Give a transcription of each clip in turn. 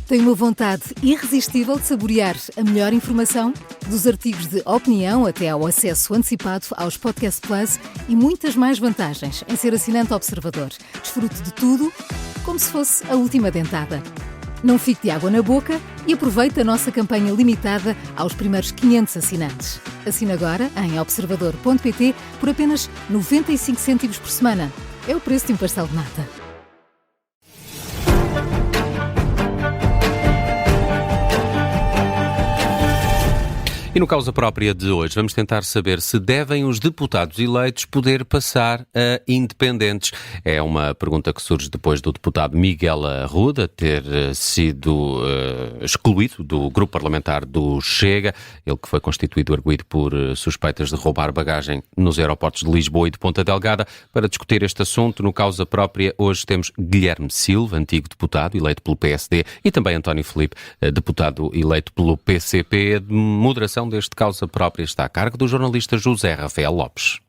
Tem uma vontade irresistível de saborear a melhor informação? Dos artigos de opinião até ao acesso antecipado aos Podcast Plus e muitas mais vantagens em ser assinante Observador. Desfrute de tudo como se fosse a última dentada. Não fique de água na boca e aproveite a nossa campanha limitada aos primeiros 500 assinantes. Assine agora em observador.pt por apenas 95 cêntimos por semana. É o preço de um pastel de nata. E no Causa Própria de hoje vamos tentar saber se devem os deputados eleitos poder passar a independentes. É uma pergunta que surge depois do deputado Miguel Arruda ter sido excluído do grupo parlamentar do Chega, ele que foi constituído arguido por suspeitas de roubar bagagem nos aeroportos de Lisboa e de Ponta Delgada. Para discutir este assunto no Causa Própria, hoje temos Guilherme Silva, antigo deputado eleito pelo PSD, e também António Filipe, deputado eleito pelo PCP. A moderação deste Causa Própria está a cargo do jornalista José Rafael Lopes.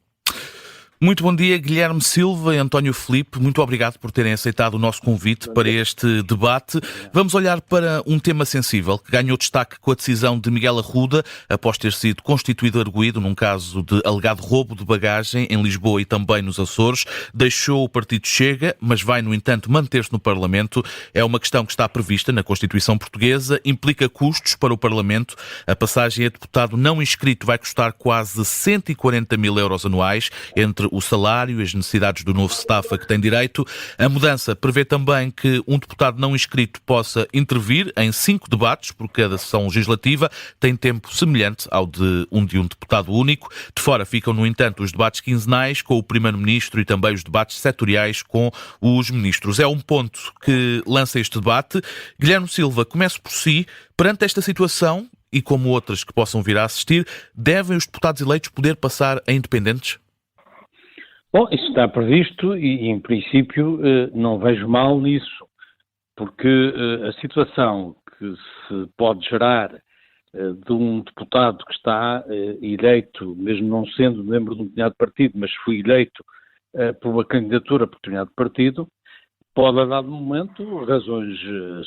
Muito bom dia, Guilherme Silva e António Filipe. Muito obrigado por terem aceitado o nosso convite para este debate. Vamos olhar para um tema sensível que ganhou destaque com a decisão de Miguel Arruda, após ter sido constituído arguido num caso de alegado roubo de bagagem em Lisboa e também nos Açores. Deixou o partido Chega, mas vai, no entanto, manter-se no Parlamento. É uma questão que está prevista na Constituição Portuguesa, implica custos para o Parlamento. A passagem a deputado não inscrito vai custar quase 140 mil euros anuais, entre o salário e as necessidades do novo staff a que tem direito. A mudança prevê também que um deputado não inscrito possa intervir em 5 debates por cada sessão legislativa. Tem tempo semelhante ao de um deputado único. De fora ficam, no entanto, os debates quinzenais com o Primeiro-Ministro e também os debates setoriais com os ministros. É um ponto que lança este debate. Guilherme Silva, começo por si. Perante esta situação, e como outras que possam vir a assistir, devem os deputados eleitos poder passar a independentes? Bom, isso está previsto e, em princípio, não vejo mal nisso, porque a situação que se pode gerar de um deputado que está eleito, mesmo não sendo membro de um determinado partido, mas foi eleito por uma candidatura por determinado partido, pode, a dado momento, razões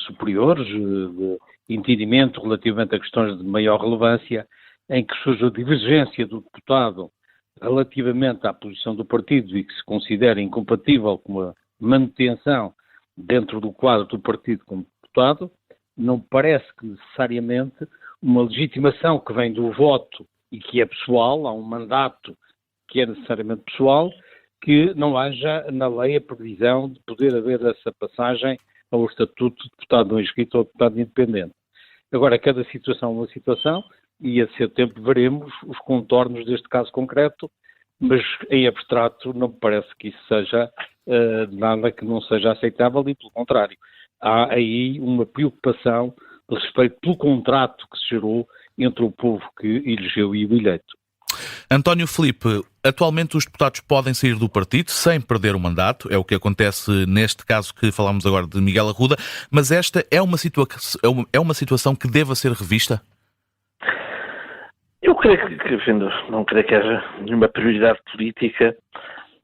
superiores de entendimento relativamente a questões de maior relevância, em que surge a divergência do deputado relativamente à posição do partido e que se considera incompatível com a manutenção dentro do quadro do partido como deputado, não parece que necessariamente uma legitimação que vem do voto e que é pessoal, há um mandato que é necessariamente pessoal, que não haja na lei a previsão de poder haver essa passagem ao estatuto de deputado não inscrito ou deputado independente. Agora, cada situação é uma situação, e a seu tempo veremos os contornos deste caso concreto, mas em abstrato não me parece que isso seja nada que não seja aceitável e, pelo contrário, há aí uma preocupação de respeito pelo contrato que se gerou entre o povo que elegeu e o eleito. António Filipe, atualmente os deputados podem sair do partido sem perder o mandato, é o que acontece neste caso que falámos agora de Miguel Arruda, mas esta é uma situação que deva ser revista? Eu creio não creio que haja nenhuma prioridade política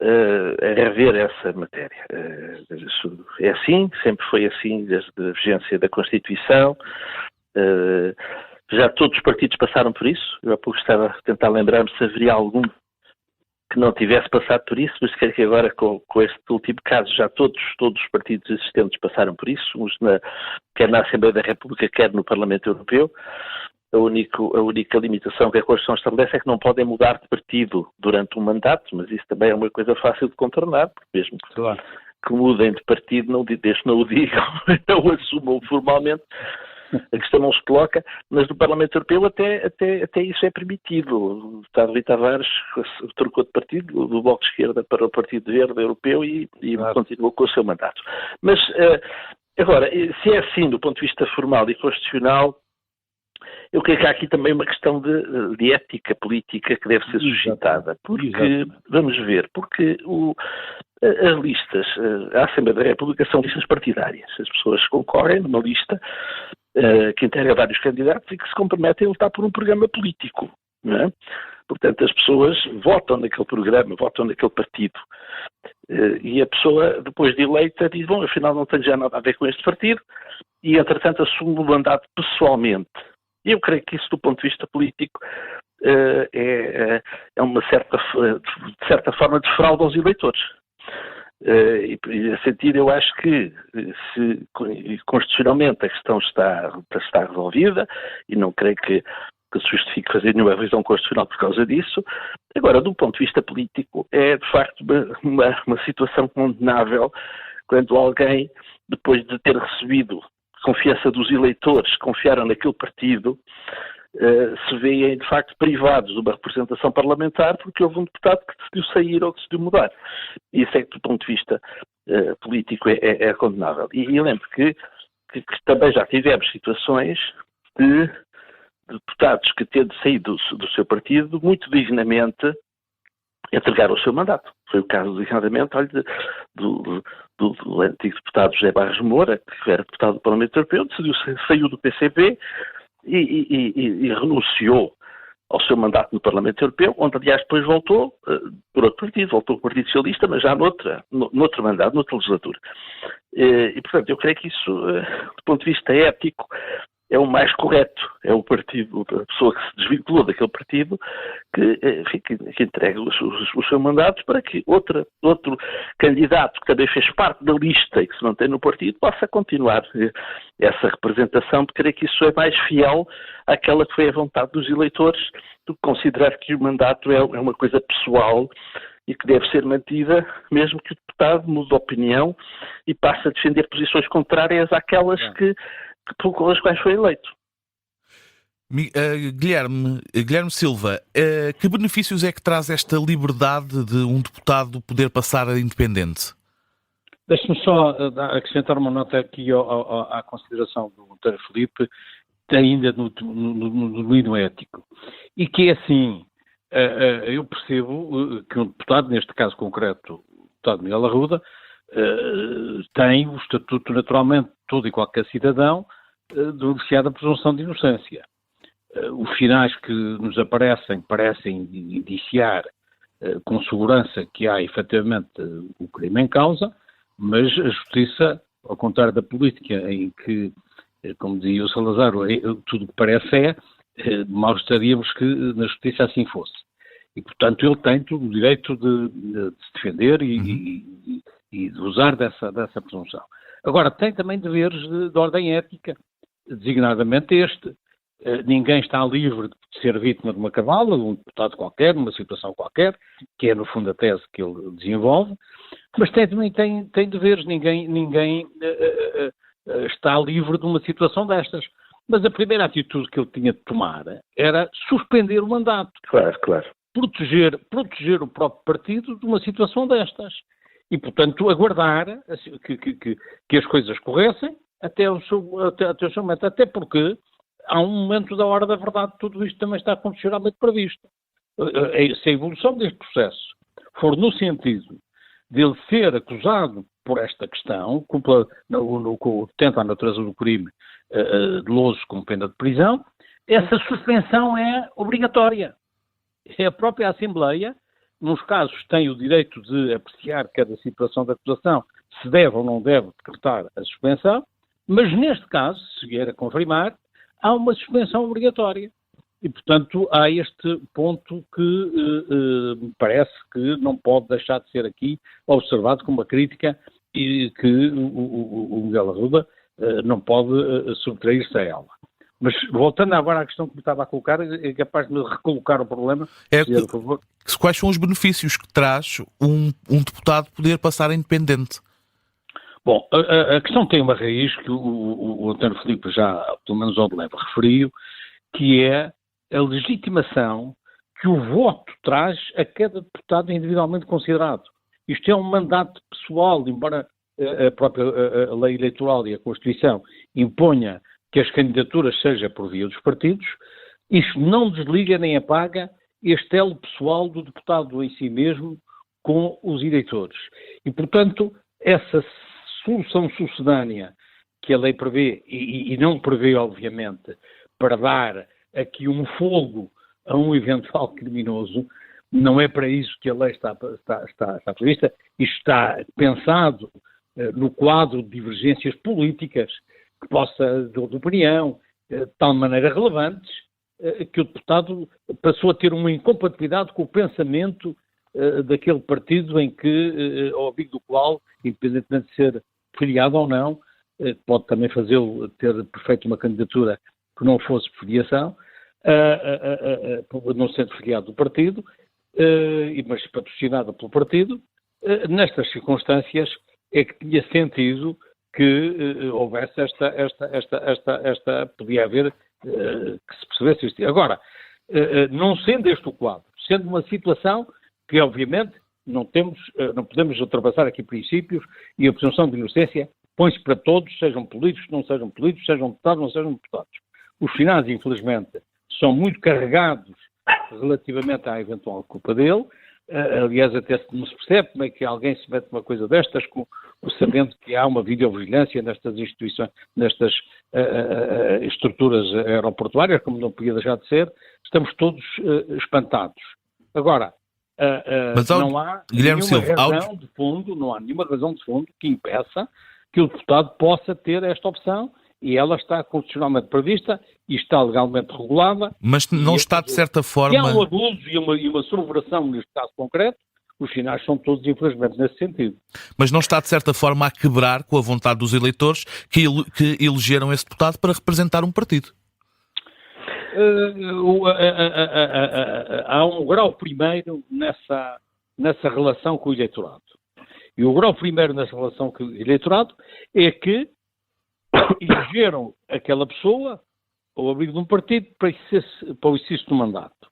a rever essa matéria. É assim, sempre foi assim, desde a vigência da Constituição. Já todos os partidos passaram por isso. Eu há pouco estava a tentar lembrar-me se haveria algum que não tivesse passado por isso, mas creio que agora com este último caso já todos os partidos existentes passaram por isso, quer na Assembleia da República, quer no Parlamento Europeu. A única limitação que a Constituição estabelece é que não podem mudar de partido durante um mandato, mas isso também é uma coisa fácil de contornar, porque mesmo que mudem de partido, desde não o digam, não o assumam formalmente, a questão não se coloca, mas no Parlamento Europeu até isso é permitido. O deputado Rui Tavares trocou de partido, do Bloco de Esquerda para o Partido Verde Europeu e continuou com o seu mandato. Mas, agora, se é assim do ponto de vista formal e constitucional, eu creio que há aqui também uma questão de ética política que deve ser suscitada, porque, vamos ver, porque as listas, a Assembleia da República são listas partidárias, as pessoas concorrem numa lista que integra vários candidatos e que se comprometem a lutar por um programa político. não é? Portanto, as pessoas votam naquele programa, votam naquele partido. E a pessoa, depois de eleita, diz, bom, afinal não tenho já nada a ver com este partido, e entretanto assume o mandato pessoalmente. E eu creio que isso, do ponto de vista político, é uma de certa forma, de fraude aos eleitores. E nesse sentido, eu acho que se constitucionalmente a questão está resolvida, e não creio que se justifique fazer nenhuma revisão constitucional por causa disso. Agora, do ponto de vista político, é de facto uma situação condenável quando alguém, depois de ter recebido confiança dos eleitores, confiaram naquele partido, se veem de facto privados de uma representação parlamentar porque houve um deputado que decidiu sair ou que decidiu mudar. Isso é que, do ponto de vista político, é condenável. E eu lembro que também já tivemos situações de deputados que, tendo saído do seu partido, muito dignamente entregaram o seu mandato. Foi o caso, dignadamente, do antigo deputado José Barros Moura, que era deputado do Parlamento Europeu, saiu do PCP e renunciou ao seu mandato no Parlamento Europeu, onde, aliás, depois voltou por outro partido, voltou ao Partido Socialista, mas já noutro mandato, noutra legislatura. E, portanto, eu creio que isso, do ponto de vista ético, é o mais correto. É o partido, a pessoa que se desvinculou daquele partido, que entrega o seu mandato para que outro candidato que também fez parte da lista e que se mantém no partido possa continuar essa representação, porque creio que isso é mais fiel àquela que foi a vontade dos eleitores do que considerar que o mandato é uma coisa pessoal e que deve ser mantida, mesmo que o deputado mude de opinião e passe a defender posições contrárias àquelas pelas quais foi eleito. Guilherme Silva, que benefícios é que traz esta liberdade de um deputado poder passar a independente? Deixe-me só acrescentar uma nota aqui à consideração do António Filipe, ainda no domínio ético. E que é assim, eu percebo que um deputado, neste caso concreto, o deputado Miguel Arruda, tem o estatuto, naturalmente, todo e qualquer cidadão, de beneficiar da presunção de inocência. Os finais que nos parecem indiciar com segurança que há efetivamente o crime em causa, mas a justiça, ao contrário da política, em que, como dizia o Salazar, tudo o que parece mal estaríamos que na justiça assim fosse. E, portanto, ele tem todo o direito de se defender e de usar dessa presunção. Agora, tem também deveres de ordem ética, designadamente este. Ninguém está livre de ser vítima de uma cavala, de um deputado qualquer, numa situação qualquer, que é, no fundo, a tese que ele desenvolve, mas também tem deveres. Ninguém está livre de uma situação destas. Mas a primeira atitude que ele tinha de tomar era suspender o mandato. Claro. Proteger o próprio partido de uma situação destas. E, portanto, aguardar que as coisas corressem até o seu momento. Até porque há um momento da hora da verdade, tudo isto também está condicionalmente previsto. Se a evolução deste processo for no sentido de ele ser acusado por esta questão, tendo a natureza do crime doloso com pena de prisão, essa suspensão é obrigatória. É a própria Assembleia, nos casos, tem o direito de apreciar cada situação da acusação, se deve ou não deve decretar a suspensão, mas neste caso, se vier a confirmar, há uma suspensão obrigatória. E, portanto, há este ponto que me parece que não pode deixar de ser aqui observado como uma crítica e que o Miguel Arruda não pode subtrair-se a ela. Mas, voltando agora à questão que me estava a colocar, é capaz de me recolocar o problema. Por favor. Quais são os benefícios que traz um deputado poder passar a independente? Bom, a questão tem uma raiz que o António Filipe já, pelo menos ao de leve, referiu, que é a legitimação que o voto traz a cada deputado individualmente considerado. Isto é um mandato pessoal, embora a própria a lei eleitoral e a Constituição imponha que as candidaturas sejam por via dos partidos, isto não desliga nem apaga este elo pessoal do deputado em si mesmo com os eleitores. E, portanto, essa solução sucedânea que a lei prevê, e não prevê, obviamente, para dar aqui um fogo a um eventual criminoso. Não é para isso que a lei está prevista. Isto está pensado no quadro de divergências políticas que possa, de opinião, de tal maneira relevantes, que o deputado passou a ter uma incompatibilidade com o pensamento daquele partido em que, ao abrigo do qual, independentemente de ser filiado ou não, pode também fazê-lo ter feito uma candidatura que não fosse por filiação, não sendo filiado do partido, mas patrocinada pelo partido. Nestas circunstâncias é que tinha sentido que houvesse podia haver, que se percebesse isto. Agora, não sendo este o quadro, sendo uma situação que, obviamente, não podemos ultrapassar aqui princípios, e a presunção de inocência põe-se para todos, sejam políticos, não sejam políticos, sejam deputados, não sejam deputados. Os finais, infelizmente, são muito carregados relativamente à eventual culpa dele. Aliás, até não se percebe como é que alguém se mete numa coisa destas, sabendo que há uma videovigilância nestas instituições, nestas estruturas aeroportuárias, como não podia deixar de ser. Estamos todos espantados. Agora, mas não há nenhuma razão de fundo que impeça que o deputado possa ter esta opção, e ela está constitucionalmente prevista e está legalmente regulada. Mas não está, de certa forma... Se há um abuso e uma subversão neste caso concreto, os finais são todos, infelizmente, nesse sentido. Mas não está, de certa forma, a quebrar com a vontade dos eleitores que elegeram esse deputado para representar um partido? Há um grau primeiro nessa relação com o eleitorado. E o grau primeiro nessa relação com o eleitorado é que elegeram aquela pessoa ao abrigo de um partido para o exercício do mandato.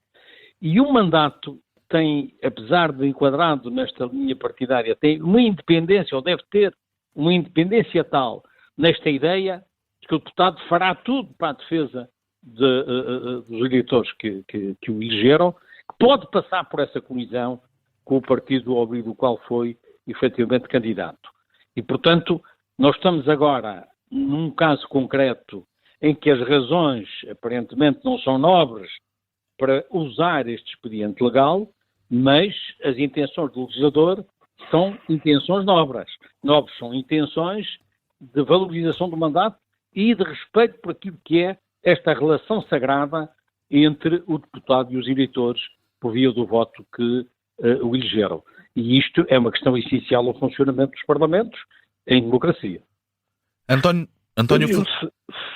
E o mandato tem, apesar de enquadrado nesta linha partidária, tem uma independência, ou deve ter uma independência tal, nesta ideia de que o deputado fará tudo para a defesa dos eleitores que o elegeram, que pode passar por essa colisão com o partido ao abrigo do qual foi efetivamente candidato. E, portanto, nós estamos agora num caso concreto em que as razões aparentemente não são nobres para usar este expediente legal, mas as intenções do legislador são intenções nobres. Nobres são intenções de valorização do mandato e de respeito por aquilo que é esta relação sagrada entre o deputado e os eleitores por via do voto que o elegeram. E isto é uma questão essencial ao funcionamento dos parlamentos em democracia. António,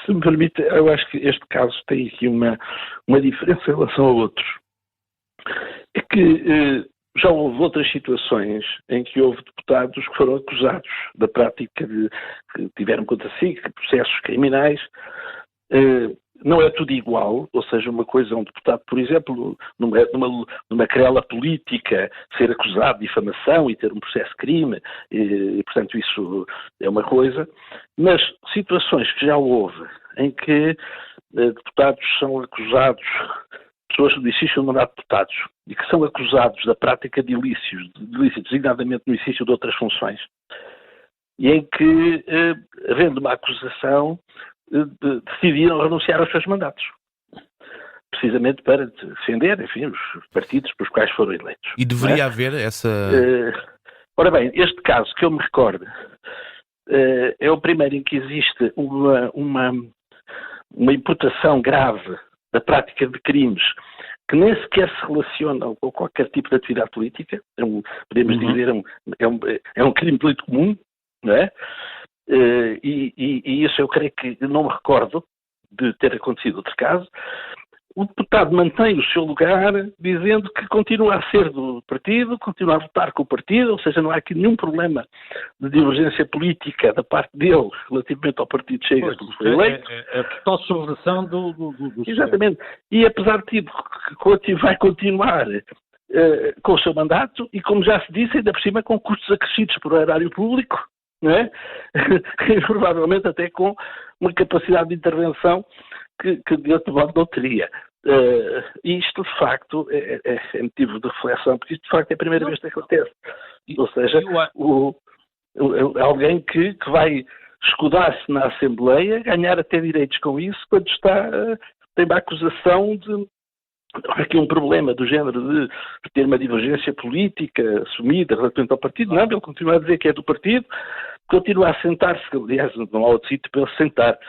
se me permite, eu acho que este caso tem aqui uma diferença em relação a outros. É que já houve outras situações em que houve deputados que foram acusados da prática que tiveram contra si, processos criminais. Não é tudo igual, ou seja, uma coisa é um deputado, por exemplo, numa querela política, ser acusado de difamação e ter um processo de crime, e portanto isso é uma coisa, mas situações que já houve em que deputados são acusados, pessoas do exercício do mandato de deputados, e que são acusados da prática de ilícitos, designadamente no exercício de outras funções, e em que, havendo uma acusação, decidiram renunciar aos seus mandatos, precisamente para defender, enfim, os partidos pelos quais foram eleitos. E deveria haver essa... Ora bem, este caso que eu me recordo é o primeiro em que existe uma imputação grave da prática de crimes que nem sequer se relacionam com qualquer tipo de atividade política, podemos dizer, é um crime político comum, não é? E isso eu creio que não me recordo de ter acontecido outro caso. O deputado mantém o seu lugar dizendo que continua a ser do partido, continua a votar com o partido, ou seja, não há aqui nenhum problema de divergência política da parte dele relativamente ao partido Chega que foi eleito. É a total subversão do Exatamente. E apesar de que vai continuar com o seu mandato e, como já se disse, ainda por cima com custos acrescidos por erário público, não é? E provavelmente até com uma capacidade de intervenção que de outro modo não teria. Isto, de facto, é motivo de reflexão, porque isto, de facto, é a primeira vez que acontece. Ou seja, alguém que vai escudar-se na Assembleia, ganhar até direitos com isso, quando tem uma acusação há aqui um problema do género de ter uma divergência política assumida relativamente ao partido. Não, ele continua a dizer que é do partido, continua a sentar-se, aliás, não há outro sítio para ele sentar,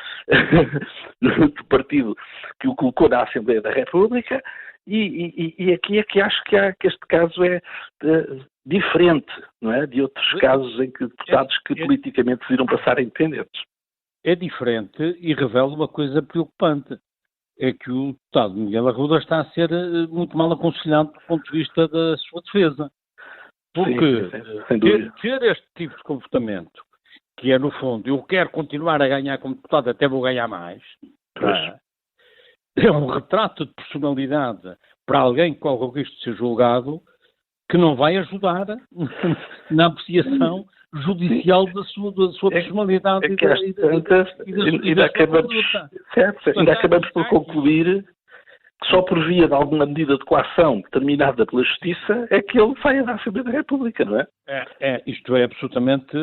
do partido que o colocou na Assembleia da República, e aqui é que acho que este caso é diferente, não é? De outros casos em que deputados que politicamente decidiram passar a independentes. É diferente e revela uma coisa preocupante. É que o deputado Miguel Arruda está a ser muito mal aconselhado do ponto de vista da sua defesa. Porque ter este tipo de comportamento, que é, no fundo, eu quero continuar a ganhar como deputado, até vou ganhar mais, é um retrato de personalidade para alguém que corre o risco de ser julgado, que não vai ajudar na apreciação judicial da sua personalidade ainda acabamos por concluir que só por via de alguma medida de coação determinada pela Justiça é que ele vai à Assembleia da República, não é? Isto é absolutamente,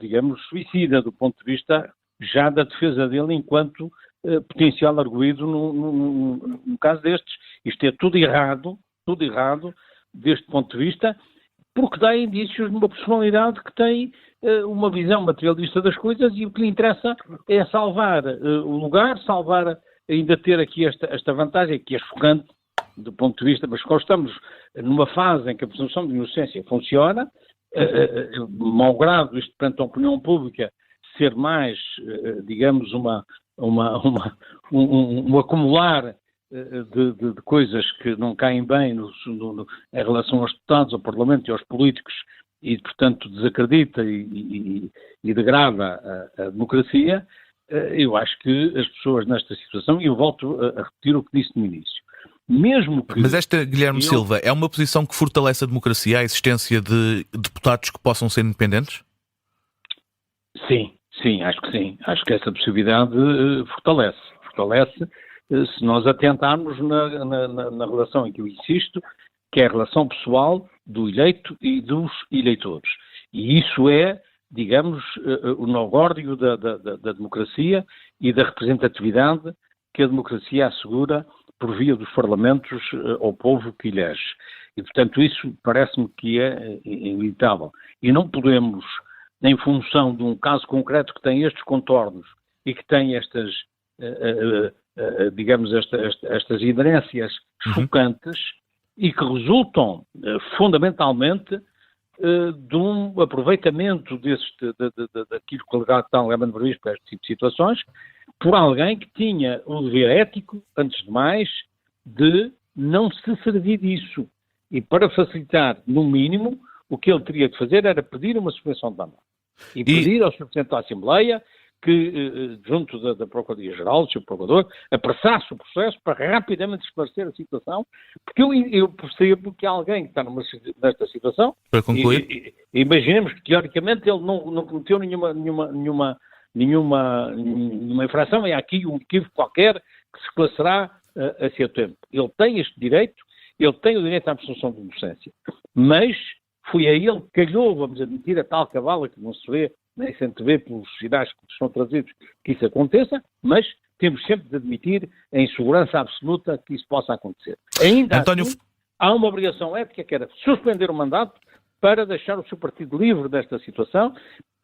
digamos, suicida do ponto de vista já da defesa dele enquanto potencial arguido num caso destes. Isto é tudo errado deste ponto de vista, porque dá indícios de uma personalidade que tem uma visão materialista das coisas e o que lhe interessa é salvar o lugar, ainda ter aqui esta vantagem, que é chocante do ponto de vista, mas quando estamos numa fase em que a presunção de inocência funciona, malgrado isto perante a opinião pública ser mais, digamos, um acumular de coisas que não caem bem em relação aos deputados, ao Parlamento e aos políticos e, portanto, desacredita e degrada a democracia, eu acho que as pessoas nesta situação, e eu volto a repetir o que disse no início, mesmo que... Mas esta, Guilherme Silva, é uma posição que fortalece a democracia, a existência de deputados que possam ser independentes? Sim, acho que sim. Acho que essa possibilidade fortalece se nós atentarmos na relação em que eu insisto, que é a relação pessoal do eleito e dos eleitores. E isso é, digamos, o nó górdio da democracia e da representatividade que a democracia assegura por via dos parlamentos ao povo que elege. E, portanto, isso parece-me que é inevitável. E não podemos, em função de um caso concreto que tem estes contornos e que tem estas, digamos, estas inerências chocantes e que resultam fundamentalmente de um aproveitamento daquilo que o legado está legalmente previsto para este tipo de situações, por alguém que tinha o dever ético, antes de mais, de não se servir disso. E para facilitar, no mínimo, o que ele teria de fazer era pedir uma suspensão de mandato. E pedir ao Sr. Presidente da Assembleia que, junto da Procuradoria-Geral, do Sr. Procurador, apressasse o processo para rapidamente esclarecer a situação, porque eu percebo que alguém que está nesta situação, para concluir, imaginemos que teoricamente ele não cometeu nenhuma infração, é aqui um equívoco qualquer que se esclarecerá a seu tempo. Ele tem este direito, ele tem o direito à presunção de inocência, mas foi a ele que calhou, vamos admitir, a tal cavala que não se vê, nem se antevê pelos sinais que são trazidos que isso aconteça, mas temos sempre de admitir em segurança absoluta que isso possa acontecer. Ainda assim, há uma obrigação ética que era suspender o mandato para deixar o seu partido livre desta situação,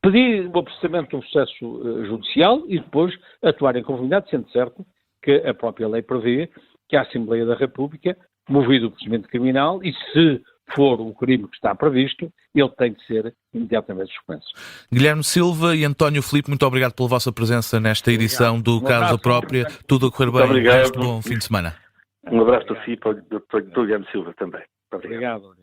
pedir o apressamento de um processo judicial e depois atuar em conformidade, sendo certo que a própria lei prevê que a Assembleia da República, movido o procedimento criminal, e se for o crime que está previsto, ele tem de ser imediatamente suspenso. Guilherme Silva e António Filipe, muito obrigado pela vossa presença nesta edição do Causa Própria. Tudo a correr bem. Obrigado. Bom fim de semana. Um abraço para si e para o Guilherme Silva também. Obrigado.